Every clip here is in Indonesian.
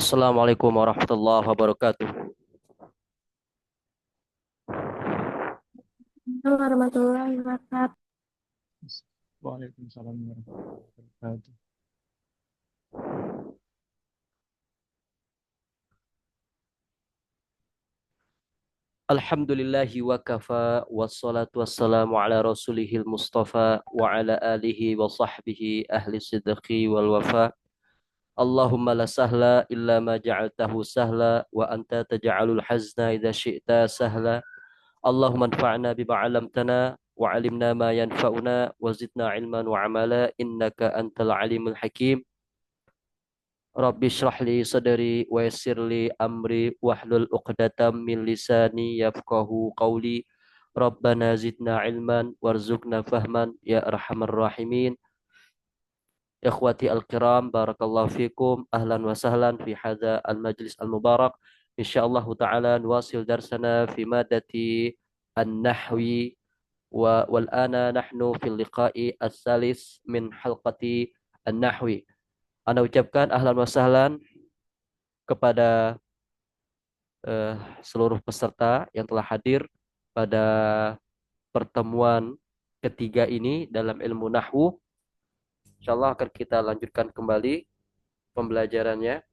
Assalamualaikum warahmatullahi wabarakatuh. Warahmatullahi wabarakatuh. Waalaikumsalam warahmatullahi wabarakatuh. Alhamdulillahi wa kafa wassalatu wassalamu ala rasulihil mustafa wa ala alihi wa sahbihi ahli sidqi wal wafa. Allahumma la sahla illa ma ja'altahu sahla wa anta taj'alul hazna idza syi'ta sahla. Allahumma anfa'na bima 'allamtana wa 'allimna ma yanfa'una wa zidna ilman wa amala innaka antal alimul hakim. Rabbi shrah li sadri wa yassir li amri wahlul 'uqdatam min lisani yafqahu qawli. Rabbana zidna ilman warzuqna fahman ya arhamar rahimin. Ikhwati al-kiram, barakallahu fikum, ahlan wa sahlan fi hadha al-majlis al-mubarak. Insyaallah ta'ala nuwasil darsana fi madati an-nahwi wa wal ana nahnu fil liqa'i as-salis min halqati an-nahwi. Ana ucapkan ahlan wa sahlan kepada seluruh peserta yang telah hadir pada pertemuan ketiga ini dalam ilmu nahwu. Insyaallah akan kita lanjutkan kembali pembelajarannya.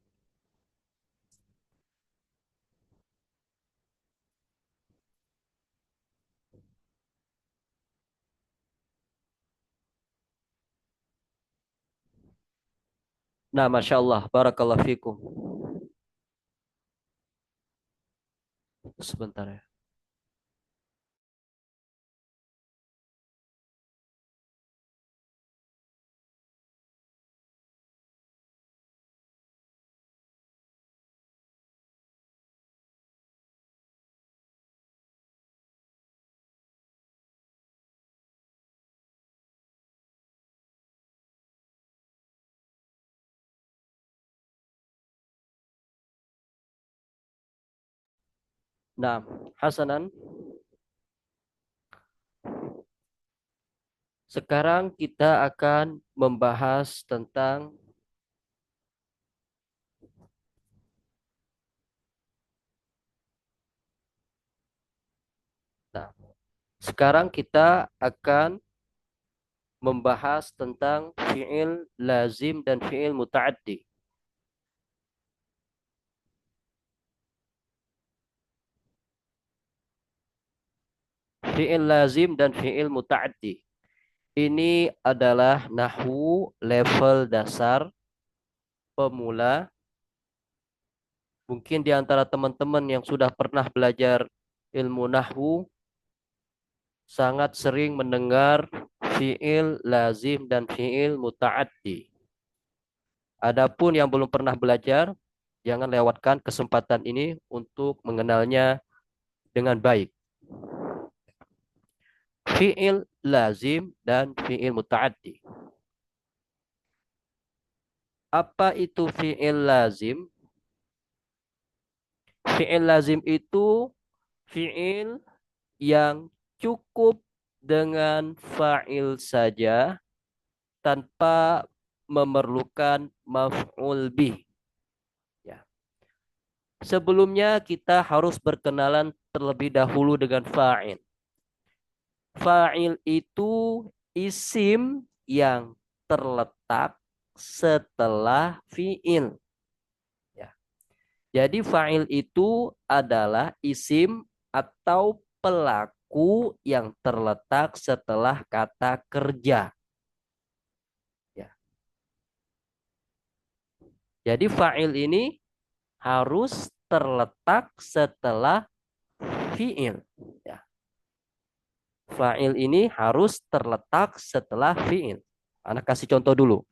Nah, Masya Allah, barakallahu fikum. Sebentar ya. Nah, Hasanan, sekarang kita akan membahas tentang, nah, sekarang kita akan membahas tentang fi'il lazim dan fi'il muta'addi. Fi'il lazim dan fi'il muta'addi. Ini adalah nahwu level dasar pemula. Mungkin di antara teman-teman yang sudah pernah belajar ilmu nahwu sangat sering mendengar fi'il lazim dan fi'il muta'addi. Adapun yang belum pernah belajar, jangan lewatkan kesempatan ini untuk mengenalnya dengan baik. Fi'il lazim dan fi'il muta'addi. Apa itu fi'il lazim? Fi'il lazim itu fi'il yang cukup dengan fa'il saja tanpa memerlukan maf'ul bih. Ya. Sebelumnya kita harus berkenalan terlebih dahulu dengan fa'il. Fa'il itu isim yang terletak setelah fi'il. Ya. Jadi fa'il itu adalah isim atau pelaku yang terletak setelah kata kerja. Ya. Jadi fa'il ini harus terletak setelah fi'il. Ya. Fa'il ini harus terletak setelah fi'il. Anak kasih contoh dulu.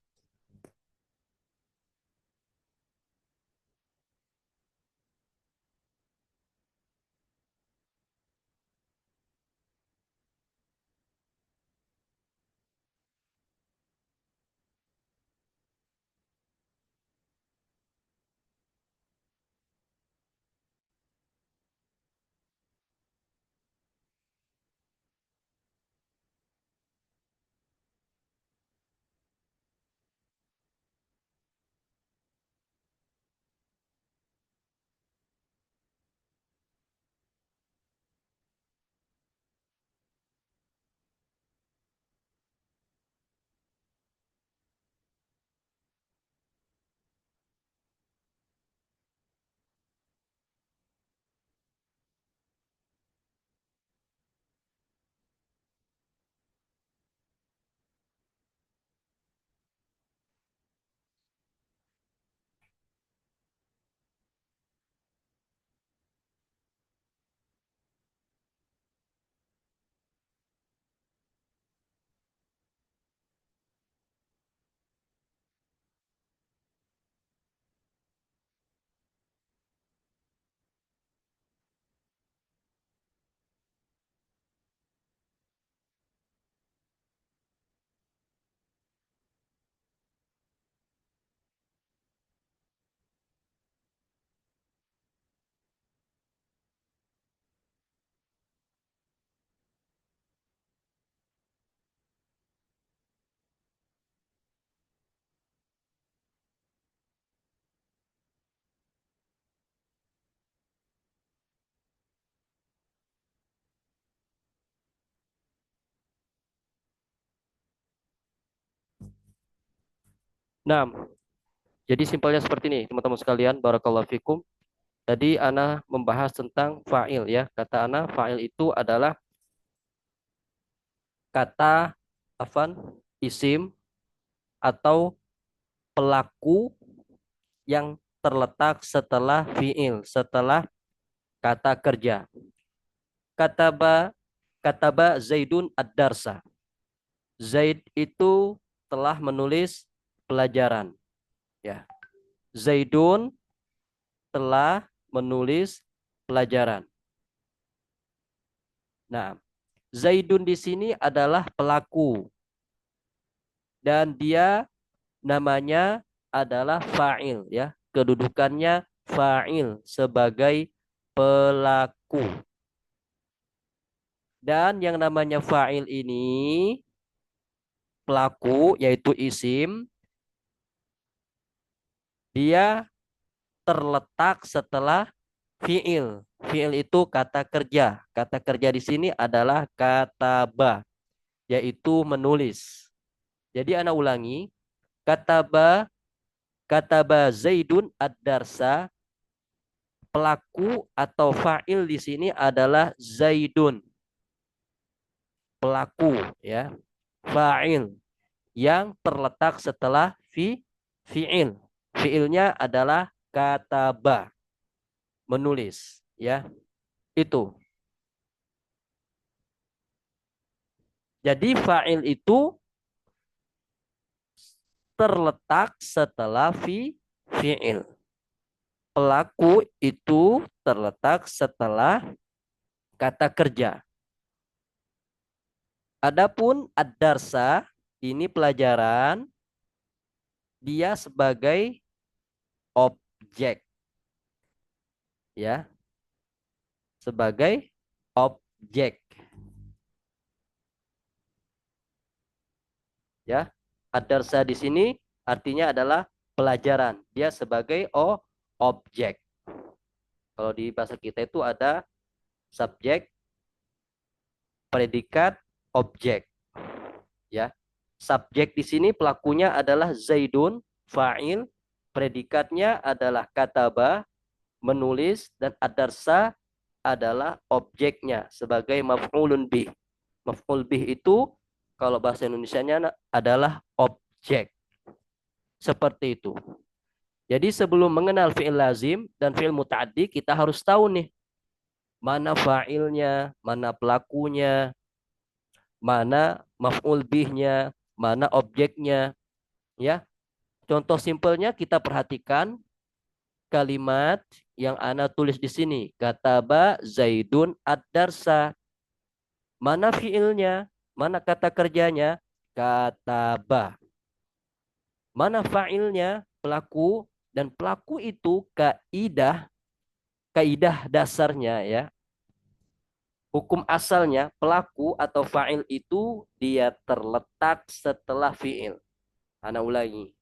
Nah, jadi simpelnya seperti ini, teman-teman sekalian, barakallahu fikum. Tadi ana membahas tentang fa'il ya. Kata ana fa'il itu adalah kata isim atau pelaku yang terletak setelah fi'il, setelah kata kerja. Kataba kataba Zaidun ad-darsa. Zaid itu telah menulis pelajaran ya. Zaidun telah menulis pelajaran. Nah, Zaidun di sini adalah pelaku dan dia namanya adalah fa'il ya. Kedudukannya fa'il sebagai pelaku. Dan yang namanya fa'il ini pelaku yaitu isim, dia terletak setelah fi'il. Fi'il itu kata kerja. Kata kerja di sini adalah kataba, yaitu menulis. Jadi ana ulangi, kataba kataba Zaidun ad-darsa, pelaku atau fa'il di sini adalah Zaidun, pelaku ya. Fa'il yang terletak setelah fi'il. Fi'ilnya adalah kataba, menulis ya. Itu. Jadi fa'il itu terletak setelah fi'il. Pelaku itu terletak setelah kata kerja. Adapun ad-darsa, ini pelajaran, dia sebagai objek ya, sebagai objek ya. Ad-darsa di sini artinya adalah pelajaran, dia sebagai objek. Kalau di bahasa kita itu ada subjek, predikat, objek ya. Subjek di sini pelakunya adalah Zaidun, fa'il, predikatnya adalah kataba, menulis, dan adarsa adalah objeknya sebagai maf'ulun bih. Maf'ul bih itu kalau bahasa Indonesianya adalah objek. Seperti itu. Jadi sebelum mengenal fi'il lazim dan fi'il muta'addi, kita harus tahu nih mana fa'ilnya, mana pelakunya, mana maf'ul bihnya, mana objeknya, ya. Contoh simpelnya kita perhatikan kalimat yang ana tulis di sini. Kataba Zaidun ad-darsa. Mana fiilnya? Mana kata kerjanya? Kataba. Mana fa'ilnya? Pelaku. Dan pelaku itu kaidah dasarnya ya. Hukum asalnya pelaku atau fa'il itu dia terletak setelah fi'il. Ana ulangi.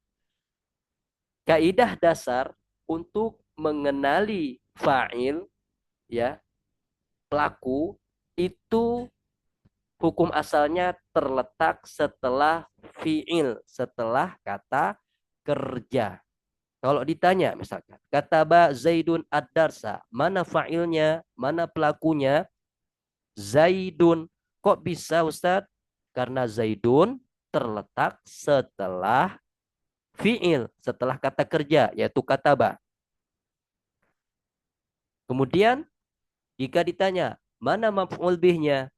Kaidah dasar untuk mengenali fa'il ya, pelaku itu hukum asalnya terletak setelah fi'il, setelah kata kerja. Kalau ditanya misalkan, kataba Zaidun ad-darsa, mana fa'ilnya, mana pelakunya? Zaidun. Kok bisa Ustadz? Karena Zaidun terletak setelah fi'il, setelah kata kerja, yaitu kataba. Kemudian jika ditanya, mana maf'ul bihnya,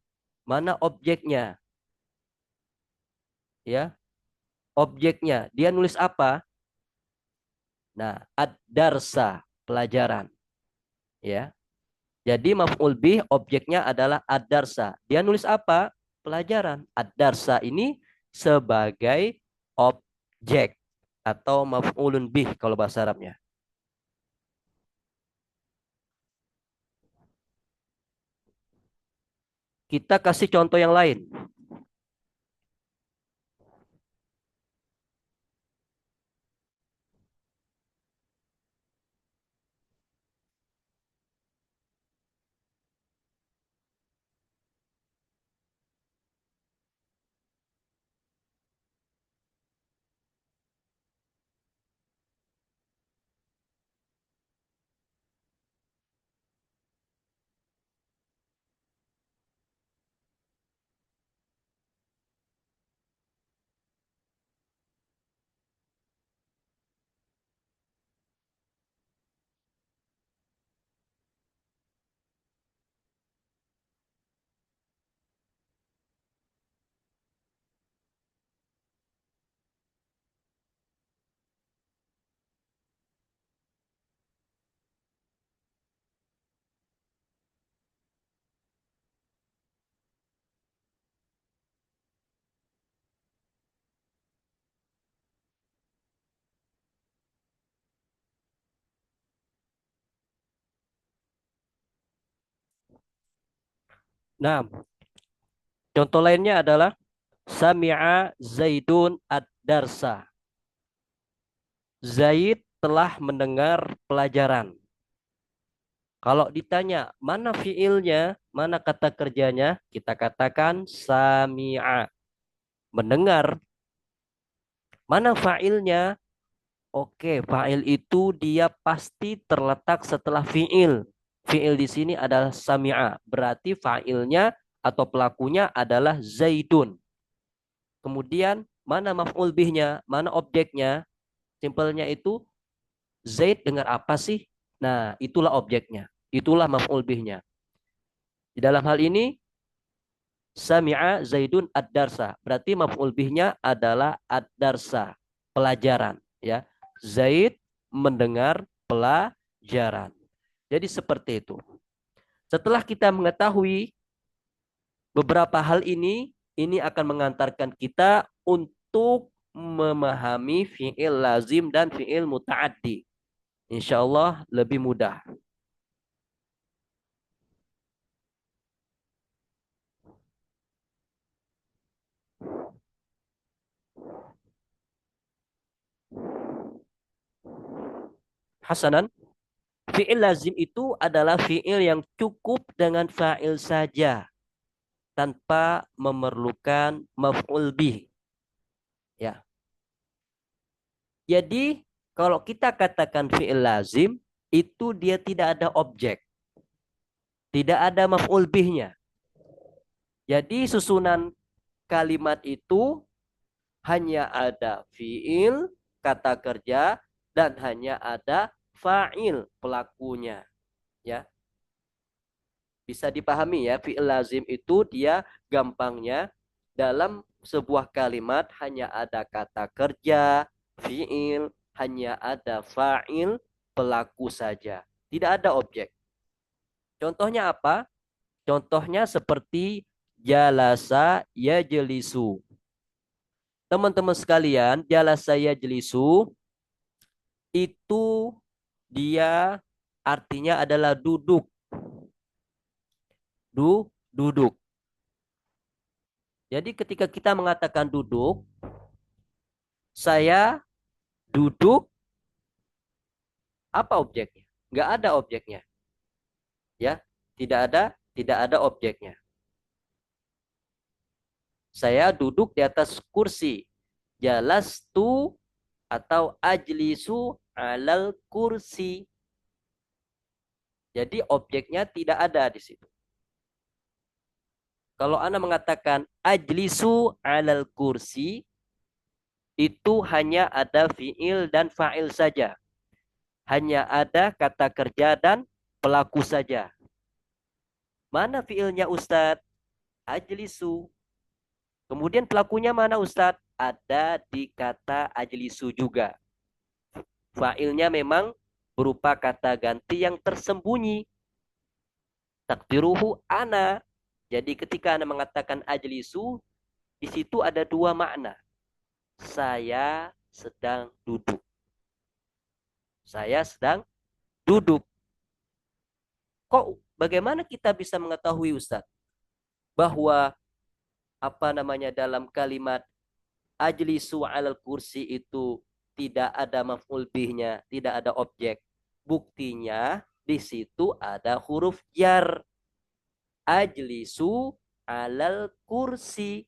mana objeknya? Ya, objeknya. Dia nulis apa? Nah, ad-darsa, pelajaran. Ya. Jadi maf'ul bih objeknya adalah ad-darsa. Dia nulis apa? Pelajaran. Ad-darsa ini sebagai objek atau maf'ulun bih kalau bahasa Arabnya. Kita kasih contoh yang lain. Nah, contoh lainnya adalah sami'a Zaidun ad-darsa. Zaid telah mendengar pelajaran. Kalau ditanya mana fiilnya, mana kata kerjanya, kita katakan sami'a, mendengar. Mana fa'ilnya? Oke, fa'il itu dia pasti terletak setelah fi'il. Fi'il di sini adalah sami'a. Berarti fa'ilnya atau pelakunya adalah Zaidun. Kemudian mana maf'ul bihnya, mana objeknya? Simpelnya itu Zaid dengar apa sih? Nah, itulah objeknya. Itulah maf'ul bihnya. Di dalam hal ini sami'a Zaidun ad-darsa. Berarti maf'ul bihnya adalah ad-darsa, pelajaran, ya. Zaid mendengar pelajaran. Jadi seperti itu. Setelah kita mengetahui beberapa hal ini akan mengantarkan kita untuk memahami fi'il lazim dan fi'il muta'addi. Insya Allah lebih mudah. Hasanan, fi'il lazim itu adalah fi'il yang cukup dengan fa'il saja tanpa memerlukan maf'ul bih. Ya. Jadi kalau kita katakan fi'il lazim itu dia tidak ada objek, tidak ada maf'ul bihnya. Jadi susunan kalimat itu hanya ada fi'il, kata kerja, dan hanya ada fa'il, pelakunya. Ya, bisa dipahami ya, fi'il lazim itu dia gampangnya dalam sebuah kalimat hanya ada kata kerja, fi'il, hanya ada fa'il, pelaku saja. Tidak ada objek. Contohnya apa? Contohnya seperti jalasa yajlisu. Teman-teman sekalian, jalasa yajlisu itu dia artinya adalah duduk. Duduk. Jadi ketika kita mengatakan duduk, saya duduk, apa objeknya? Nggak ada objeknya. Ya, tidak ada objeknya. Saya duduk di atas kursi. Jalastu atau ajlisu alal kursi. Jadi objeknya tidak ada di situ. Kalau Anda mengatakan ajlisu alal kursi, itu hanya ada fi'il dan fa'il saja. Hanya ada kata kerja dan pelaku saja. Mana fi'ilnya Ustadz? Ajlisu. Kemudian pelakunya mana Ustadz? Ada di kata ajlisu juga. Fa'ilnya memang berupa kata ganti yang tersembunyi. Takdiruhu ana. Jadi ketika Anda mengatakan ajlisu, di situ ada dua makna. Saya sedang duduk. Saya sedang duduk. Kok bagaimana kita bisa mengetahui Ustadz bahwa apa namanya dalam kalimat ajlisu alal kursi itu tidak ada maf'ul bihnya, tidak ada objek. Buktinya di situ ada huruf jar. Ajlisu alal kursi.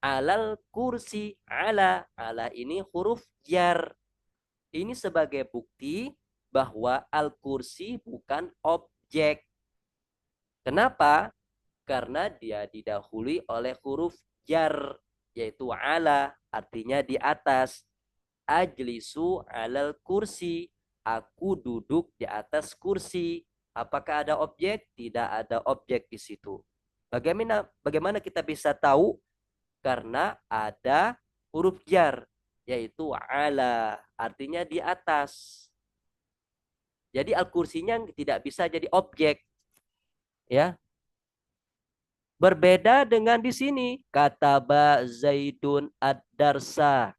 Alal kursi, ala ini huruf jar. Ini sebagai bukti bahwa al-kursi bukan objek. Kenapa? Karena dia didahului oleh huruf jar, yaitu ala, artinya di atas. Ajlisu alal kursi, aku duduk di atas kursi. Apakah ada objek? Tidak ada objek di situ. Bagaimana kita bisa tahu? Karena ada huruf jar, yaitu ala, artinya di atas. Jadi al-kursinya tidak bisa jadi objek. Ya. Berbeda dengan di sini, kataba Zaidun ad-darsa.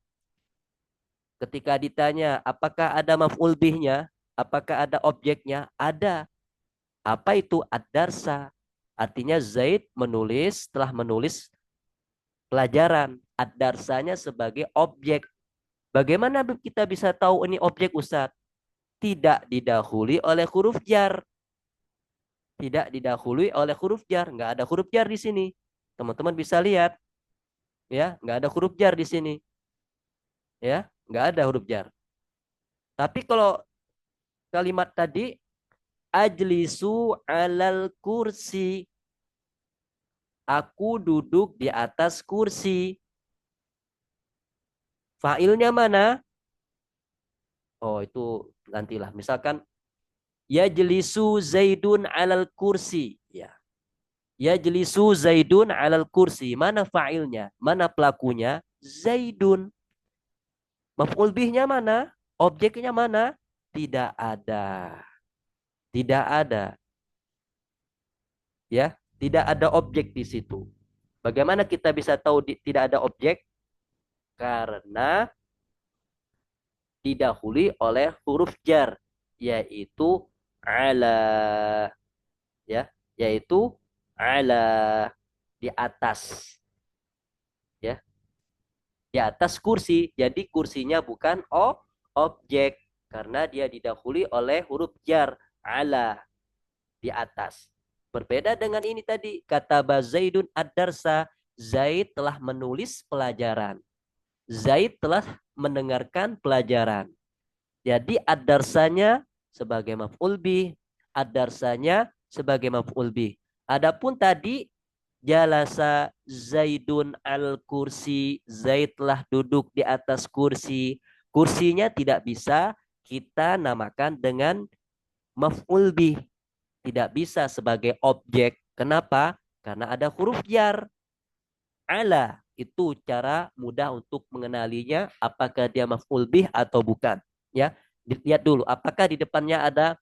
Ketika ditanya, apakah ada maf'ul bihnya? Apakah ada objeknya? Ada. Apa itu ad-darsa? Artinya Zaid menulis, telah menulis pelajaran. Ad-darsanya sebagai objek. Bagaimana kita bisa tahu ini objek, Ustadz? Tidak didahului oleh huruf jar. Tidak didahului oleh huruf jar. Nggak ada huruf jar di sini. Teman-teman bisa lihat. Ya, nggak ada huruf jar di sini. Ya, nggak ada huruf jar. Tapi kalau kalimat tadi, ajlisu alal kursi. Aku duduk di atas kursi. Fa'ilnya mana? Oh, itu nantilah. Misalkan, yajlisu Zaidun alal kursi. Ya. Yajlisu Zaidun alal kursi. Mana fa'ilnya? Mana pelakunya? Zaidun. Maf'ul bihnya mana? Objeknya mana? Tidak ada. Tidak ada. Ya, tidak ada objek di situ. Bagaimana kita bisa tahu tidak ada objek? Karena didahului oleh huruf jar, yaitu ala, ya, yaitu ala, di atas, ya, di atas kursi. Jadi kursinya bukan objek karena dia didahului oleh huruf jar, ala, di atas. Berbeda dengan ini tadi, kata Zaidun ad-darsa, Zaid telah menulis pelajaran. Zaid telah mendengarkan pelajaran. Jadi ad-darsanya sebagai maf'ul bih, ad-darsanya sebagai maf'ul bih. Adapun tadi jalasa Zaidun al-kursi, Zaid telah duduk di atas kursi. Kursinya tidak bisa kita namakan dengan maf'ul bih. Tidak bisa sebagai objek. Kenapa? Karena ada huruf jar. Ala, itu cara mudah untuk mengenalinya apakah dia maf'ul bih atau bukan. Ya, lihat dulu apakah di depannya ada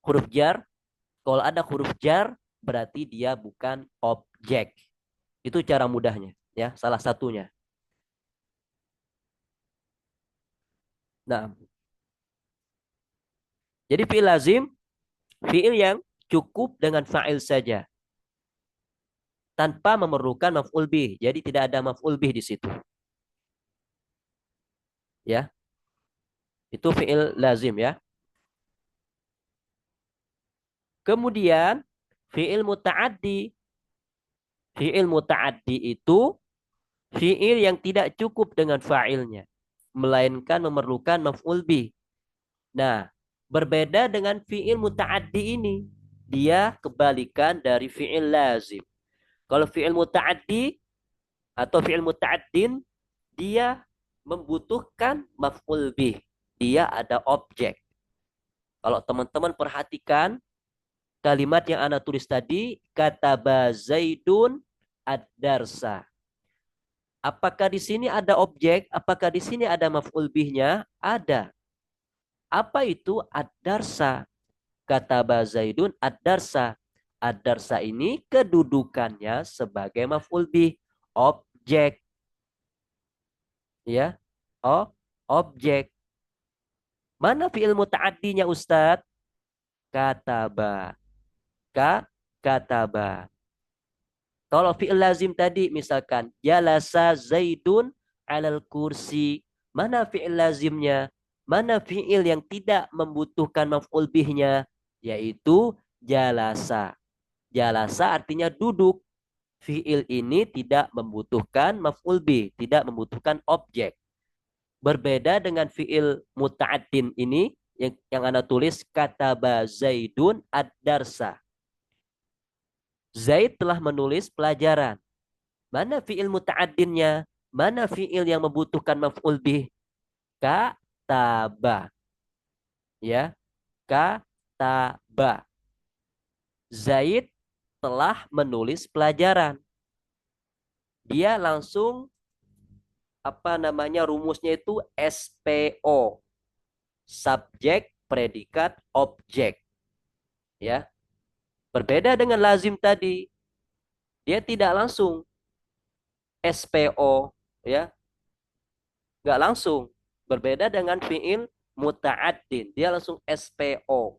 huruf jar. Kalau ada huruf jar berarti dia bukan objek. Itu cara mudahnya, ya, salah satunya. Nah, jadi fi'il lazim, fi'il yang cukup dengan fa'il saja tanpa memerlukan maf'ul bih. Jadi tidak ada maf'ul bih di situ. Ya. Itu fi'il lazim, ya. Kemudian fi'il muta'addi. Fi'il muta'addi itu fi'il yang tidak cukup dengan fa'ilnya, melainkan memerlukan maf'ul bih. Nah, berbeda dengan fi'il muta'addi ini. Dia kebalikan dari fi'il lazim. Kalau fi'il muta'addi atau fi'il muta'addin, dia membutuhkan maf'ul bih. Dia ada objek. Kalau teman-teman perhatikan kalimat yang Ana tulis tadi, kataba Zaidun ad-darsa. Apakah di sini ada objek? Apakah di sini ada maf'ul bihnya? Ada. Apa itu ad-darsa? Kataba Zaidun ad-darsa. Ad-darsa ini kedudukannya sebagai maf'ul bih, objek. Ya. Oh, objek. Mana fi'il muta'addinya, Ustadz? Kataba. Kataba. Kalau fi'il lazim tadi misalkan jalasa Zaidun alal kursi. Mana fi'il lazimnya? Mana fi'il yang tidak membutuhkan maf'ul bihnya? Yaitu jalasa. Jalasa artinya duduk. Fi'il ini tidak membutuhkan maf'ul bih, tidak membutuhkan objek. Berbeda dengan fi'il muta'addin ini yang Anda tulis kataba Zaidun ad-darsa. Zaid telah menulis pelajaran. Mana fi'il muta'addinnya? Mana fi'il yang membutuhkan maf'ul bih? Kataba. Ya, kataba. Zaid telah menulis pelajaran. Dia langsung rumusnya itu SPO. Subjek, predikat, objek. Ya. Berbeda dengan lazim tadi. Dia tidak langsung SPO, ya. Nggak langsung. Berbeda dengan fi'il muta'addin. Dia langsung SPO.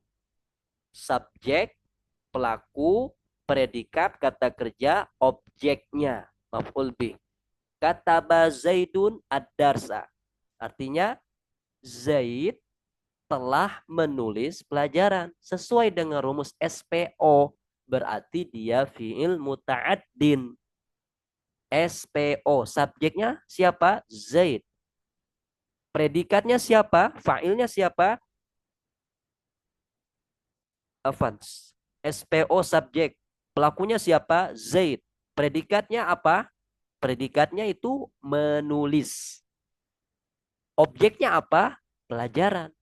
Subjek, pelaku, predikat kata kerja, objeknya, maf'ul bih. Kataba Zaidun ad-darsa. Artinya Zaid telah menulis pelajaran sesuai dengan rumus SPO. Berarti dia fi'il muta'addin. SPO. Subjeknya siapa? Zaid. Predikatnya siapa? Fa'ilnya siapa? Avans. SPO subjek. Pelakunya siapa? Zaid. Predikatnya apa? Predikatnya itu menulis. Objeknya apa? Pelajaran.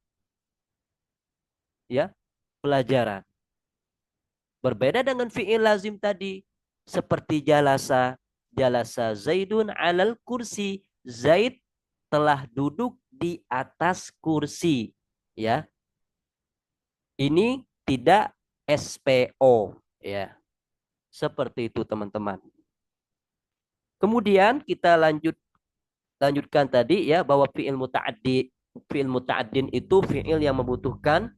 Ya, pelajaran. Berbeda dengan fi'il lazim tadi. Seperti jalasa. Jalasa Zaidun alal kursi. Zaid telah duduk di atas kursi. Ya, ini tidak SPO. Ya, seperti itu teman-teman. Kemudian kita lanjutkan tadi ya bahwa fi'il muta'addin itu fi'il yang membutuhkan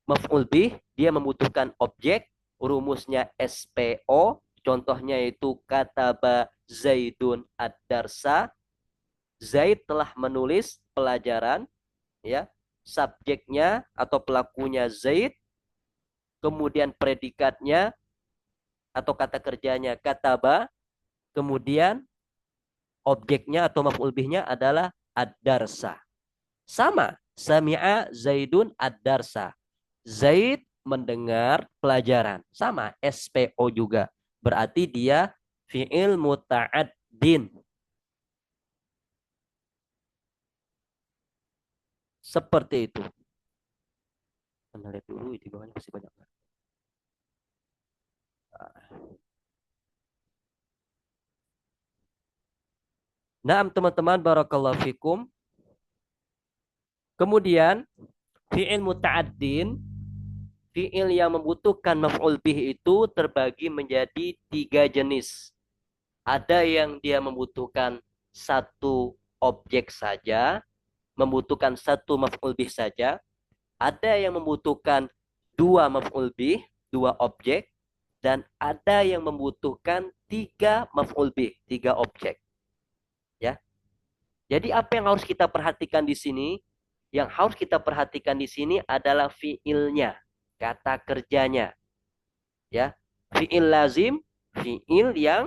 maf'ul bih, dia membutuhkan objek, rumusnya SPO, contohnya itu kataba Zaidun ad-darsa, Zaid telah menulis pelajaran, ya. Subjeknya atau pelakunya Zaid, kemudian predikatnya atau kata kerjanya kataba, kemudian objeknya atau maf'ul bihnya adalah ad-darsa. Sama, sami'a Zaidun ad-darsa. Zaid mendengar pelajaran. Sama, SPO juga. Berarti dia fi'il muta'addin. Seperti itu. Anda lihat dulu, di bawahnya masih banyak. Nah, teman-teman, barakallahu fikum. Kemudian, fi'il muta'addin, fi'il yang membutuhkan maf'ul bih itu terbagi menjadi 3 jenis. Ada yang dia membutuhkan satu objek saja, membutuhkan satu maf'ul bih saja. Ada yang membutuhkan dua maf'ul bih, dua objek. Dan ada yang membutuhkan tiga maf'ul bih, tiga objek. Ya. Jadi apa yang harus kita perhatikan di sini? Yang harus kita perhatikan di sini adalah fi'ilnya, kata kerjanya. Ya. Fi'il lazim, fi'il yang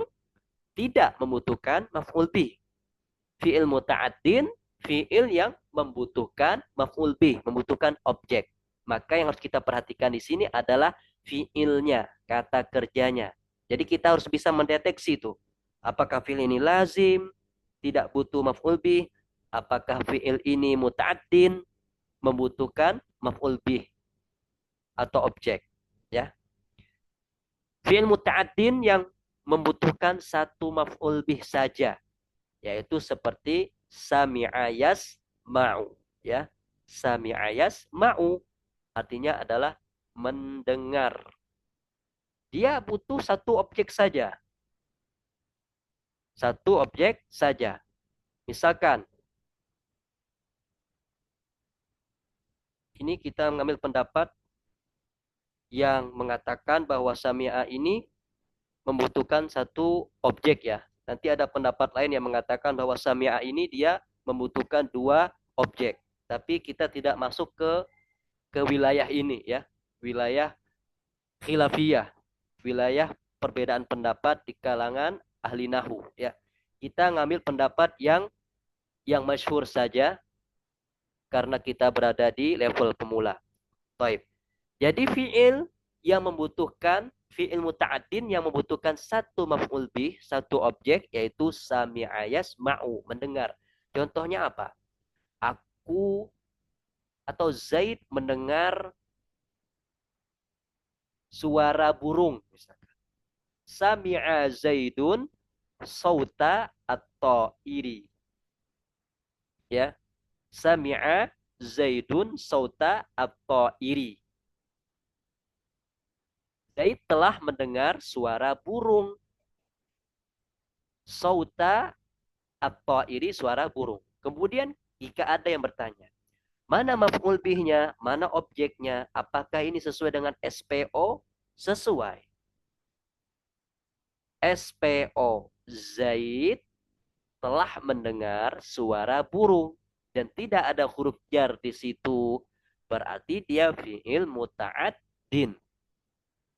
tidak membutuhkan maf'ul bih. Fi'il muta'addin, fi'il yang membutuhkan maf'ul bih, membutuhkan objek. Maka yang harus kita perhatikan di sini adalah fi'ilnya, kata kerjanya. Jadi kita harus bisa mendeteksi itu. Apakah fi'il ini lazim, tidak butuh maf'ul bih, apakah fi'il ini muta'addin, membutuhkan maf'ul bih atau objek. Ya. Fi'il muta'addin yang membutuhkan satu maf'ul bih saja, yaitu seperti sami'ayas ma'u, ya. Sami'ayas ma'u artinya adalah mendengar. Dia butuh satu objek saja. Satu objek saja. Misalkan ini kita mengambil pendapat yang mengatakan bahwa sami'a ini membutuhkan satu objek ya. Nanti ada pendapat lain yang mengatakan bahwa sami'a ini dia membutuhkan dua objek. Tapi kita tidak masuk ke wilayah ini ya. Wilayah khilafiyah. Wilayah perbedaan pendapat di kalangan ahli nahu ya. Kita ngambil pendapat yang masyhur saja karena kita berada di level pemula. Baik. Jadi fi'il yang membutuhkan fi'il muta'addin yang membutuhkan satu maf'ul bih, satu objek yaitu sami'a yasma'u, mendengar. Contohnya apa? Aku atau Zaid mendengar suara burung misalkan. Sami'a Zaidun sauta atau iri. Ya. Sami'a Zaidun sauta atau iri. Zaid telah mendengar suara burung. Sauta atau iri suara burung. Kemudian jika ada yang bertanya, mana maf'ul bihnya, mana objeknya, apakah ini sesuai dengan SPO? Sesuai. SPO. Zaid telah mendengar suara burung dan tidak ada huruf jar di situ. Berarti dia fi'il muta'addin.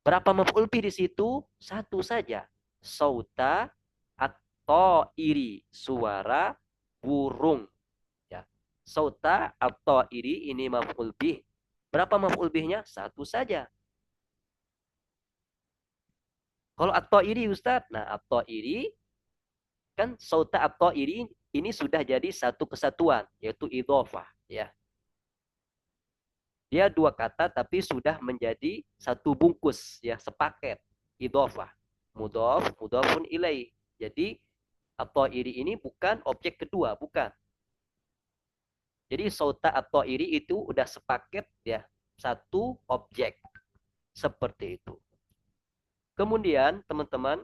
Berapa maf'ul bih di situ? Satu saja. Sauta atau iri, suara burung. Ya. Sauta atau iri ini maf'ul bih. Berapa maf'ul bihnya? Satu saja. Kalau atau iri Ustadz, nah atau iri kan sauta atau iri ini sudah jadi satu kesatuan, yaitu idhofah. Ya. Dia dua kata tapi sudah menjadi satu bungkus, ya sepaket. Idhofah. Mudhof, mudhofun ilaih. Jadi atau iri ini bukan objek kedua, bukan. Jadi sauta atau iri itu udah sepaket ya, satu objek. Seperti itu. Kemudian teman-teman,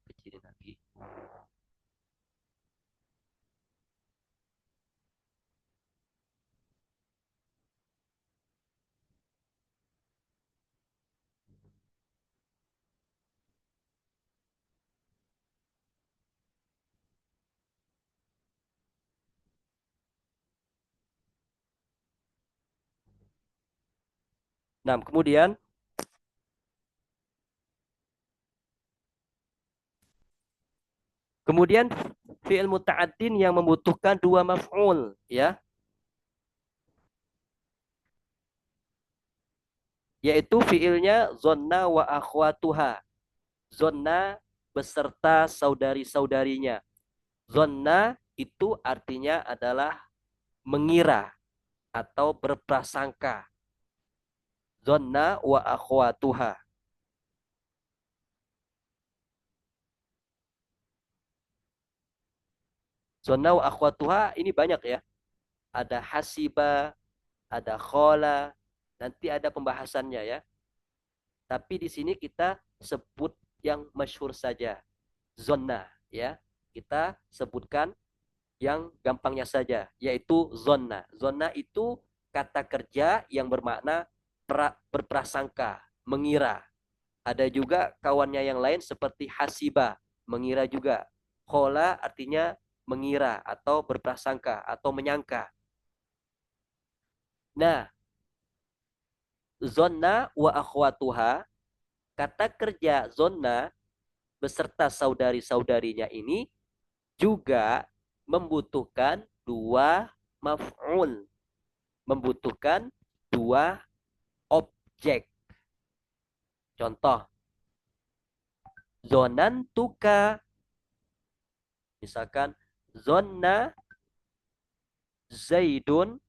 kecilin lagi. Nah, kemudian fi'il muta'addin yang membutuhkan dua maf'ul, ya, yaitu fi'ilnya zonna wa akhwatuha. Zonna beserta saudari-saudarinya. Zonna itu artinya adalah mengira atau berprasangka. Zonna wa akhwatuha. Zonna wa akhwatuha ini banyak ya. Ada hasiba, ada khola, nanti ada pembahasannya ya. Tapi di sini kita sebut yang masyhur saja. Zonna ya. Kita sebutkan yang gampangnya saja, yaitu zonna. Zonna itu kata kerja yang bermakna berprasangka, mengira. Ada juga kawannya yang lain seperti hasiba, mengira juga. Khola artinya mengira atau berprasangka atau menyangka. Nah, zonna wa akhwatuha, kata kerja zonna beserta saudari-saudarinya ini juga membutuhkan dua maf'ul, membutuhkan dua objek. Contoh, zonantuka, misalkan zonna zaidun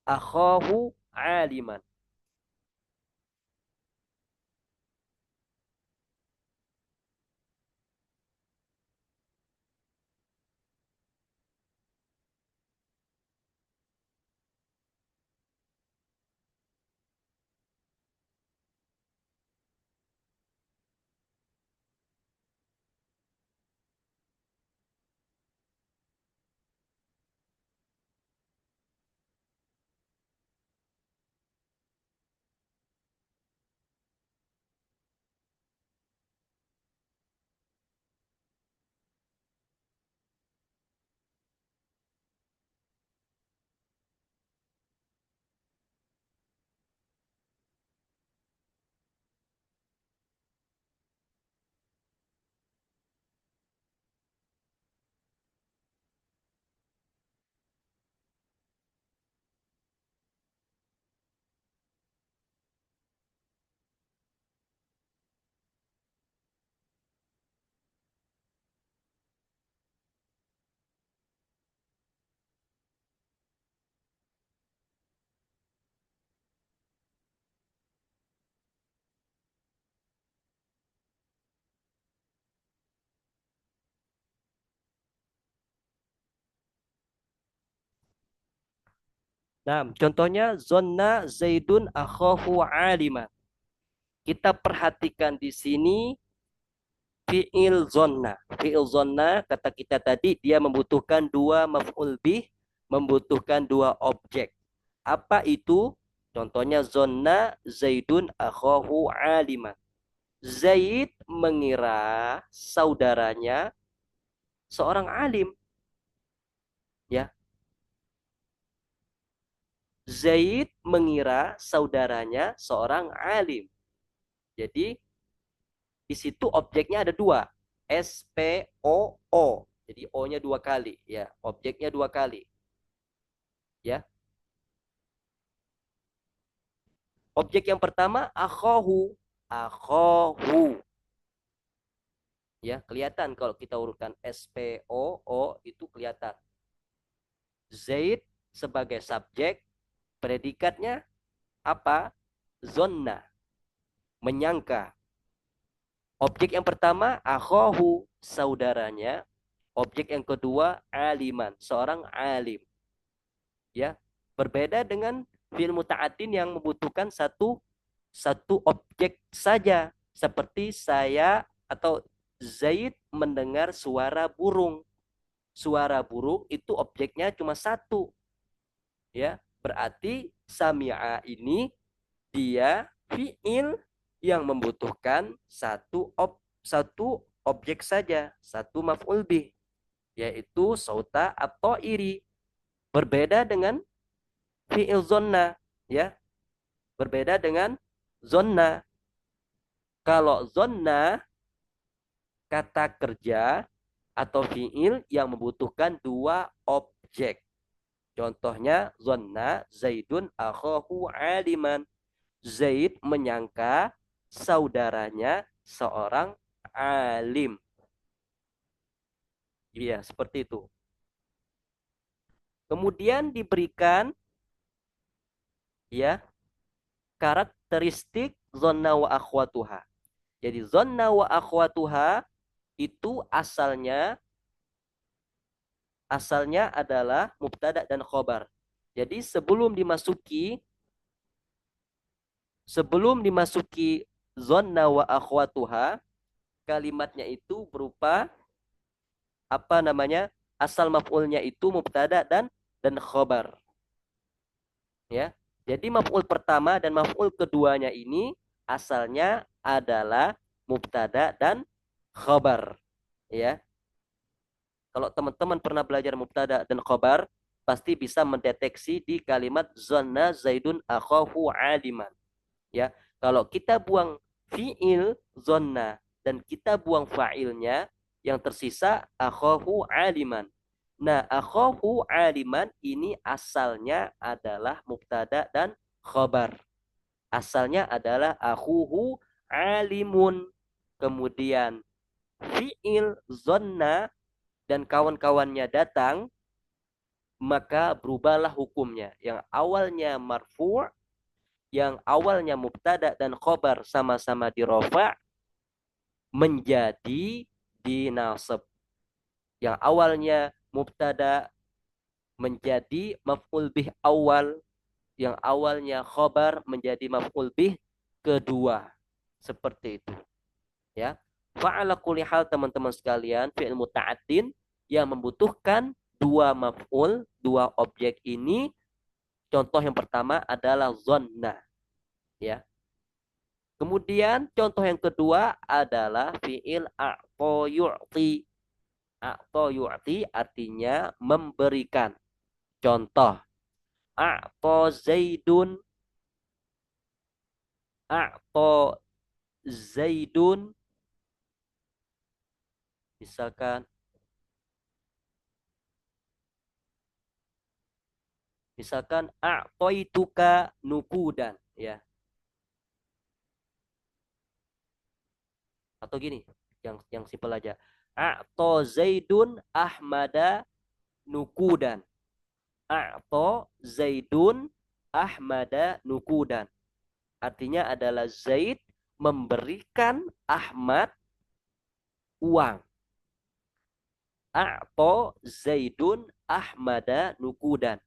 akhahu aliman. Nah, contohnya zonna zaidun akhahu aliman. Kita perhatikan di sini fi'il zonna. Fi'il zonna kata kita tadi dia membutuhkan dua maf'ul bih, membutuhkan dua objek. Apa itu Contohnya zonna Zaidun akhahu aliman. Zaid mengira saudaranya seorang alim, ya. Zaid mengira saudaranya seorang alim. Jadi di situ objeknya ada dua, SPOO. Jadi O-nya dua kali, ya. Objeknya dua kali, ya. Objek yang pertama akhahu, akhahu. Ya, kelihatan kalau kita urutkan SPOO itu kelihatan. Zaid sebagai subjek, predikatnya apa? Zonna, menyangka. Objek yang pertama akhahu, saudaranya. Objek yang kedua aliman, seorang alim. Ya, berbeda dengan fi'il muta'addin yang membutuhkan satu objek saja, seperti saya atau Zaid mendengar suara burung. Suara burung itu objeknya cuma satu, ya. Berarti sami'a ini dia fi'il yang membutuhkan satu objek saja, satu maf'ul bih, yaitu sauta atau iri. Berbeda dengan fi'il zonna, ya. Berbeda dengan zonna. Kalau zonna kata kerja atau fi'il yang membutuhkan dua objek. Contohnya zonna Zaidun akhahu aliman. Zaid menyangka saudaranya seorang alim. Iya, seperti itu. Kemudian diberikan, ya, karakteristik zonna wa akhwatuha. Jadi zonna wa akhwatuha itu asalnya adalah mubtada dan khobar. Jadi sebelum dimasuki zonna wa akhwatuha, kalimatnya itu berupa apa namanya? Asal maf'ulnya itu mubtada dan khobar. Ya. Jadi maf'ul pertama dan maf'ul keduanya ini asalnya adalah mubtada dan khobar. Ya. Kalau teman-teman pernah belajar mubtada dan khobar, pasti bisa mendeteksi di kalimat zanna Zaidun akhahu aliman. Ya, kalau kita buang fiil zanna dan kita buang fa'ilnya, yang tersisa akhahu aliman. Nah, akhahu aliman ini asalnya adalah mubtada dan khobar. Asalnya adalah akhuhu alimun. Kemudian fiil zanna dan kawan-kawannya datang, maka berubahlah hukumnya. Yang awalnya marfu', yang awalnya mubtada dan khobar sama-sama dirofa, menjadi dinasab. Yang awalnya mubtada menjadi maf'ul bih awal, yang awalnya khobar menjadi maf'ul bih kedua. Seperti itu. Ya. Fa'ala kulli hal teman-teman sekalian, fi'il muta'addin yang membutuhkan dua maf'ul, dua objek ini, contoh yang pertama adalah zonna, ya. Kemudian contoh yang kedua adalah fi'il a'ta yu'ti. A'ta yu'ti artinya memberikan. Contoh, a'ta Zaidun, a'ta Zaidun, misalkan a'taituka nukudan, ya. Atau gini, yang simpel aja. A'ta Zaidun Ahmada nukudan. A'ta Zaidun Ahmada nukudan. Artinya adalah Zaid memberikan Ahmad uang. A'ta Zaidun Ahmada nukudan.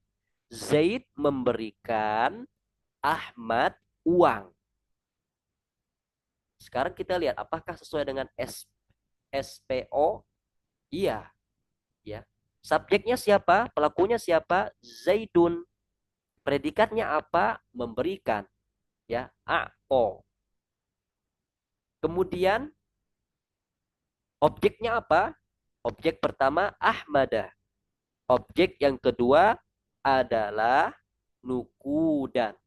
Zaid memberikan Ahmad uang. Sekarang kita lihat apakah sesuai dengan SPO? Iya, ya. Subjeknya siapa? Pelakunya siapa? Zaidun. Predikatnya apa? Memberikan. Ya, a'to. Kemudian objeknya apa? Objek pertama ahmada. Objek yang kedua adalah nukudan.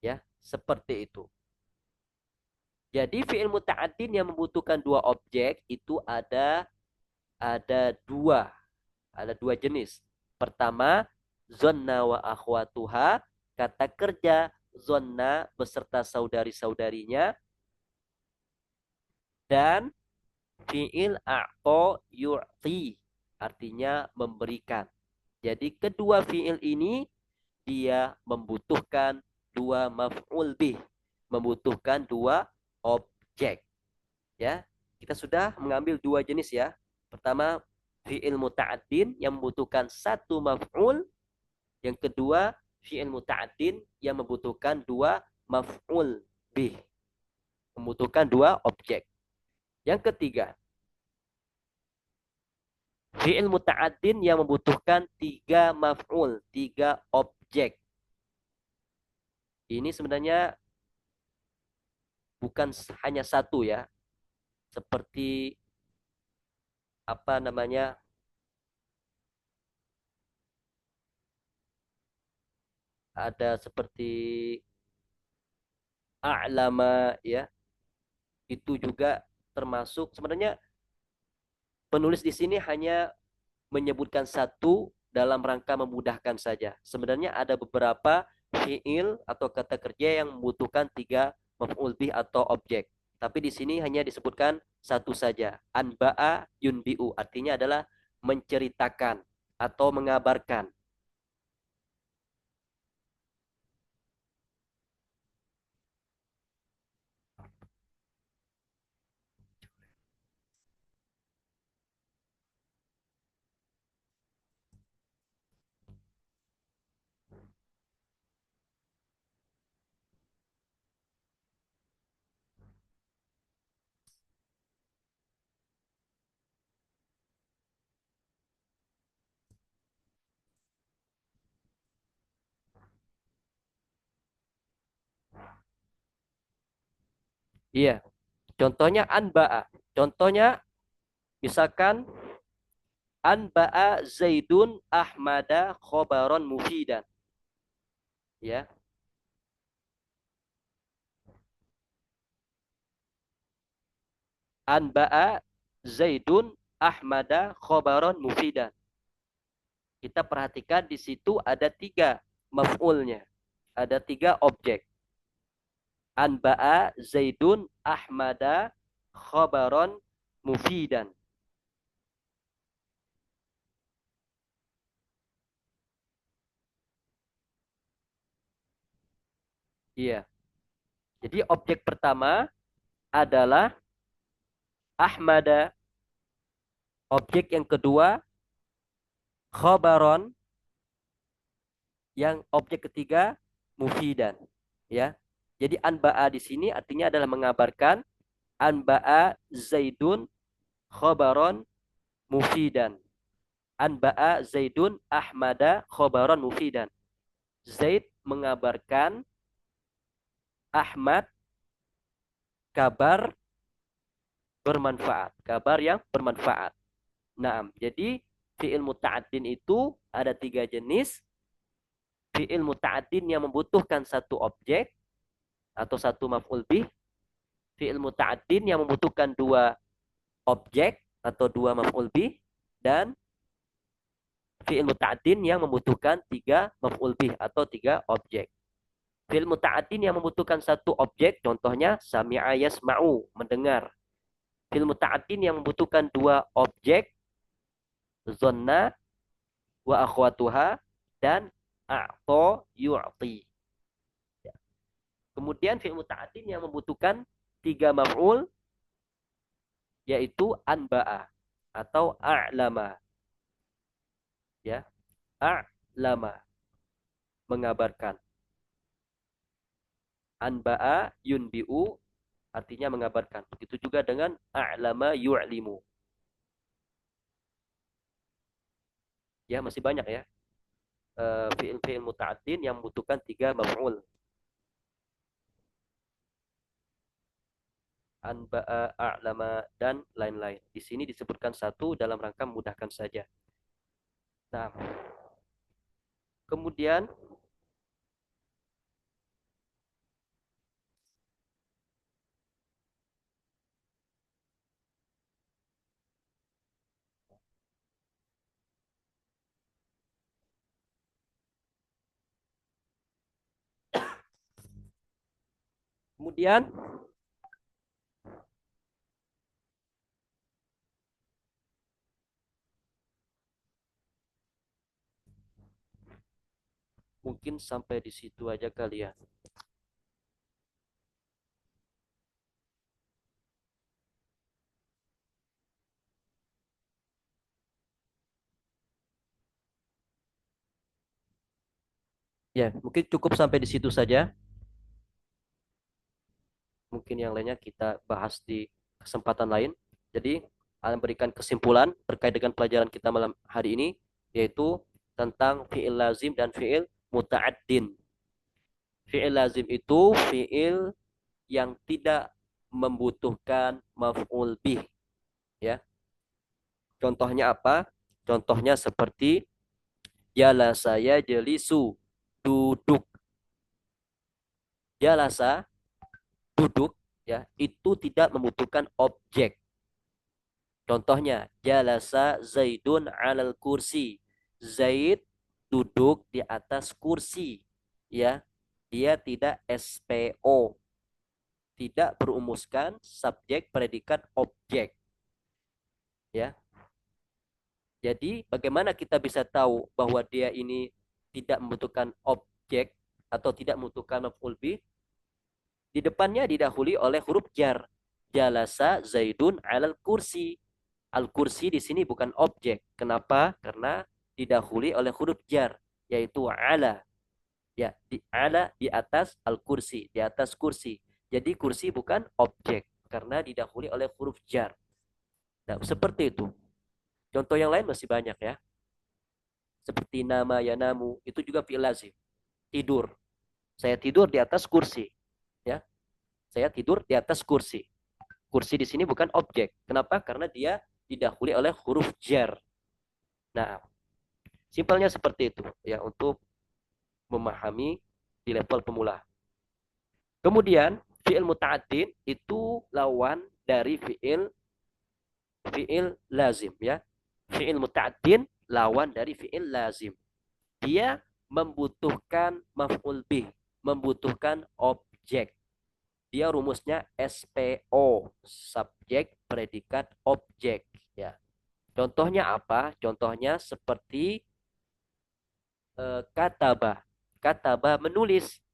Ya, seperti itu. Jadi fi'il muta'addin yang membutuhkan dua objek itu ada dua. Ada dua jenis. Pertama, zonna wa akhwatuha, kata kerja zonna beserta saudari-saudarinya, dan fi'il a'to yu'ti, artinya memberikan. Jadi kedua fi'il ini dia membutuhkan dua maf'ul bih, membutuhkan dua objek. Ya, kita sudah mengambil dua jenis ya. Pertama, fi'il muta'addin yang membutuhkan satu maf'ul. Yang kedua, fi'il muta'addin yang membutuhkan dua maf'ul bih, membutuhkan dua objek. Yang ketiga, fi'il muta'addin yang membutuhkan tiga maf'ul, tiga objek. Ini sebenarnya bukan hanya satu ya. Seperti apa namanya? Ada seperti a'lama ya. Itu juga termasuk, sebenarnya penulis di sini hanya menyebutkan satu dalam rangka memudahkan saja. Sebenarnya ada beberapa fiil atau kata kerja yang membutuhkan tiga maf'ul bih atau objek. Tapi di sini hanya disebutkan satu saja. Anba'a yunbi'u, artinya adalah menceritakan atau mengabarkan. Iya, contohnya anba'a. Contohnya misalkan anba'a Zaidun Ahmada khobaron mufidan. Ya, anba'a Zaidun Ahmada khobaron mufidan. Kita perhatikan di situ ada tiga maf'ulnya. Ada tiga objek. Anba'a Zaidun Ahmada khobaron mufidan. Iya. Jadi objek pertama adalah Ahmada. Objek yang kedua khobaron. Yang objek ketiga mufidan. Ya. Jadi anba'a di sini artinya adalah mengabarkan anba'a Zaidun khobaron mufidan. Anba'a Zaidun Ahmada khobaron mufidan. Zaid mengabarkan Ahmad kabar bermanfaat. Kabar yang bermanfaat. Nah, jadi fi'il muta'addin itu ada tiga jenis. Fi'il muta'addin yang membutuhkan satu objek atau satu maf'ul bih. Fi'il muta'addin yang membutuhkan dua objek atau dua maf'ul bih. Dan fi'il muta'addin yang membutuhkan tiga maf'ul bih atau tiga objek. Fi'il muta'addin yang membutuhkan satu objek, contohnya sami'a yasma'u, mendengar. Fi'il muta'addin yang membutuhkan dua objek, zonna wa akhwatuha dan a'to yu'ti. Kemudian fi'il muta'addin yang membutuhkan tiga maf'ul, yaitu anba'a atau a'lama. Ya, a'lama, mengabarkan. Anba'a yunbi'u, artinya mengabarkan. Begitu juga dengan a'lama yu'limu. Ya, masih banyak ya. fiil-fiil muta'addin yang membutuhkan 3 maf'ul. Anba'a, a'lama, dan lain-lain. Di sini disebutkan satu dalam rangka memudahkan saja. Nah, kemudian kemudian mungkin sampai di situ aja kali ya. Ya, mungkin cukup sampai di situ saja. Mungkin yang lainnya kita bahas di kesempatan lain. Jadi, memberikan kesimpulan terkait dengan pelajaran kita malam hari ini, yaitu tentang fi'il lazim dan fi'il muta'addin. Fi'il lazim itu fi'il yang tidak membutuhkan maf'ul bih, ya. Contohnya apa? Contohnya seperti jala saya jelisu, duduk. Jalasa, duduk, ya, itu tidak membutuhkan objek. Contohnya, jalasa Zaidun alal kursi. Zaid duduk di atas kursi, ya. Dia tidak SPO, tidak berumuskan subjek, predikat, objek, ya. Jadi, bagaimana kita bisa tahu bahwa dia ini tidak membutuhkan objek atau tidak membutuhkan maf'ul bih? Di depannya didahului oleh huruf jar. Jalasa Zaidun alal kursi. Al-kursi di sini bukan objek. Kenapa? Karena didahului oleh huruf jar, yaitu ala. Ya, ala di atas al-kursi, di atas kursi. Jadi kursi bukan objek karena didahului oleh huruf jar. Nah, seperti itu. Contoh yang lain masih banyak ya. Seperti nama ya namu, itu juga fi'il lazim. Tidur. Saya tidur di atas kursi. Ya, saya tidur di atas kursi. Kursi di sini bukan objek. Kenapa? Karena dia didahului oleh huruf jar. Nah, simpelnya seperti itu ya untuk memahami di level pemula. Kemudian fi'il muta'addin itu lawan dari fi'il lazim ya. Fi'il muta'addin lawan dari fi'il lazim. Dia membutuhkan maf'ul bih, membutuhkan objek. Dia rumusnya SPO, subjek, predikat, objek ya. Contohnya apa? Contohnya seperti kataba. Kataba menulis.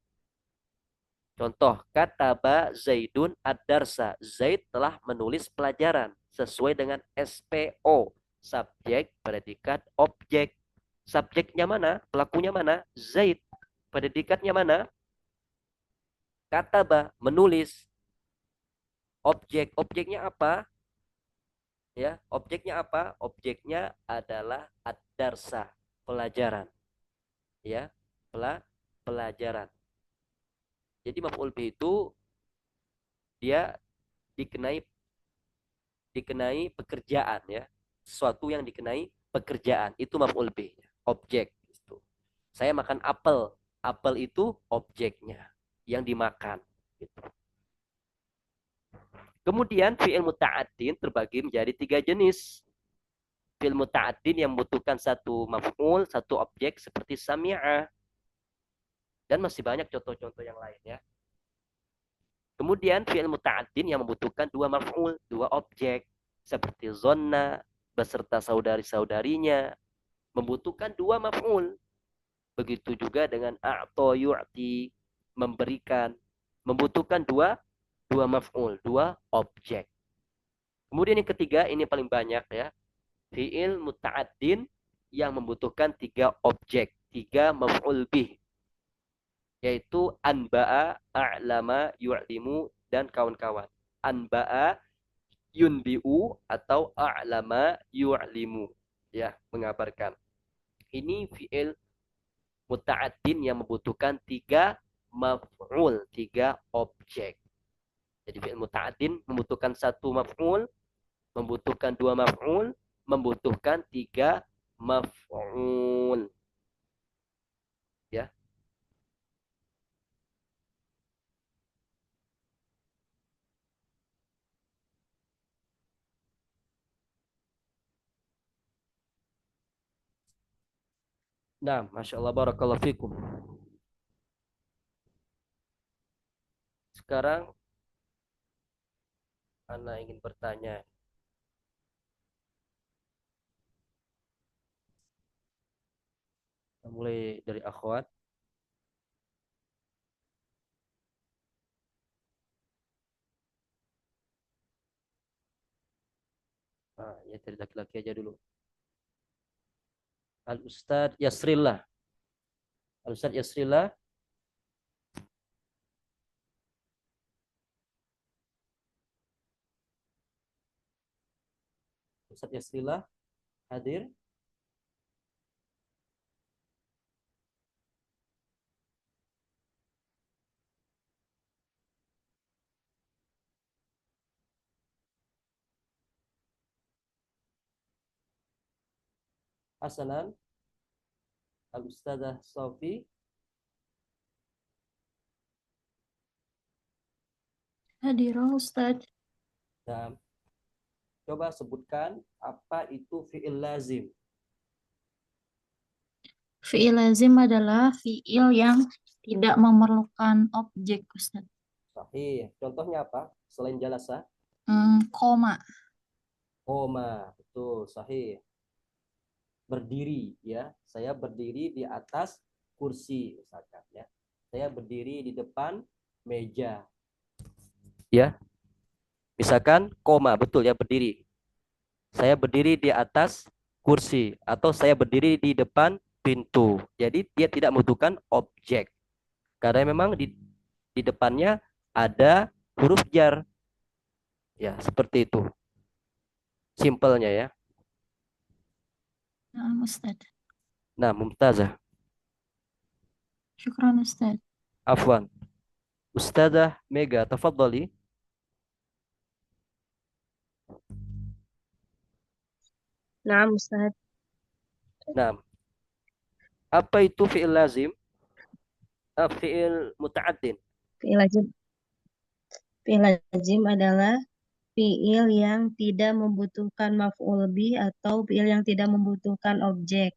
Contoh, kataba Zaidun ad-darsa. Zaid telah menulis pelajaran sesuai dengan SPO, subjek, predikat, objek. Subjeknya mana? Pelakunya mana? Zaid. Predikatnya mana? Kataba, menulis. Objeknya apa? Ya, objeknya apa? Objeknya adalah ad-darsa, pelajaran. Ya, pelajaran. Jadi maf'ul bih itu dia dikenai dikenai pekerjaan ya. Sesuatu yang dikenai pekerjaan itu maf'ul bih, objek itu. Saya makan apel. Apel itu objeknya yang dimakan gitu. Kemudian fi'il muta'addin terbagi menjadi 3 jenis. Fi'il muta'addin yang membutuhkan satu maf'ul, satu objek seperti sami'a. Dan masih banyak contoh-contoh yang lain ya. Kemudian fi'il muta'addin yang membutuhkan 2 maf'ul, 2 objek seperti zonna beserta saudari-saudarinya membutuhkan 2 maf'ul. Begitu juga dengan a'ta yu'ti, memberikan, membutuhkan dua maf'ul, 2 objek. Kemudian yang ketiga, ini paling banyak ya, fi'il muta'addin yang membutuhkan 3 objek, 3 maf'ul bih, yaitu anba'a, a'lama, yu'limu, dan kawan-kawan. Anba'a, yunbi'u, atau a'lama, yu'limu. Ya, mengabarkan. Ini fi'il Muta'addin yang membutuhkan 3 maf'ul, 3 objek. Jadi fi'il muta'addin membutuhkan 1 maf'ul, membutuhkan 2 maf'ul, membutuhkan 3 maf'ul. Ya. Nah, Masya Allah, barakallahu fikum. Sekarang Ana ingin bertanya. Mulai dari akhwat. Nah, ya dari laki-laki aja dulu. Al-Ustadz Yasrillah. Al-Ustadz Yasrillah. Ustadz Yasrillah hadir. Hasanan. Al-Ustadzah Sofi. Hadirah Ustadz. Nah, coba sebutkan apa itu fi'il lazim. Fi'il lazim adalah fi'il yang tidak memerlukan objek Ustadz. Sahih. Contohnya apa? Selain jalasa. Koma. Koma. Betul. Sahih. Berdiri. Ya. Saya berdiri di atas kursi. Misalkan. Ya. Saya berdiri di depan meja. Ya. Misalkan koma. Betul ya. Berdiri. Saya berdiri di atas kursi. Atau saya berdiri di depan pintu. Jadi dia tidak membutuhkan objek. Karena memang di depannya ada huruf jar. Ya, seperti itu. Simpelnya ya. Nah, Ustadz. Nah, Mumtazah. Syukran Ustadz. Afwan. Ustadzah Mega, tafadhali. Nah, Ustaz. Nah, apa itu fi'il lazim? Fi'il muta'addin. Fi'il lazim. Fi'il lazim adalah fi'il yang tidak membutuhkan maf'ul bih atau fi'il yang tidak membutuhkan objek.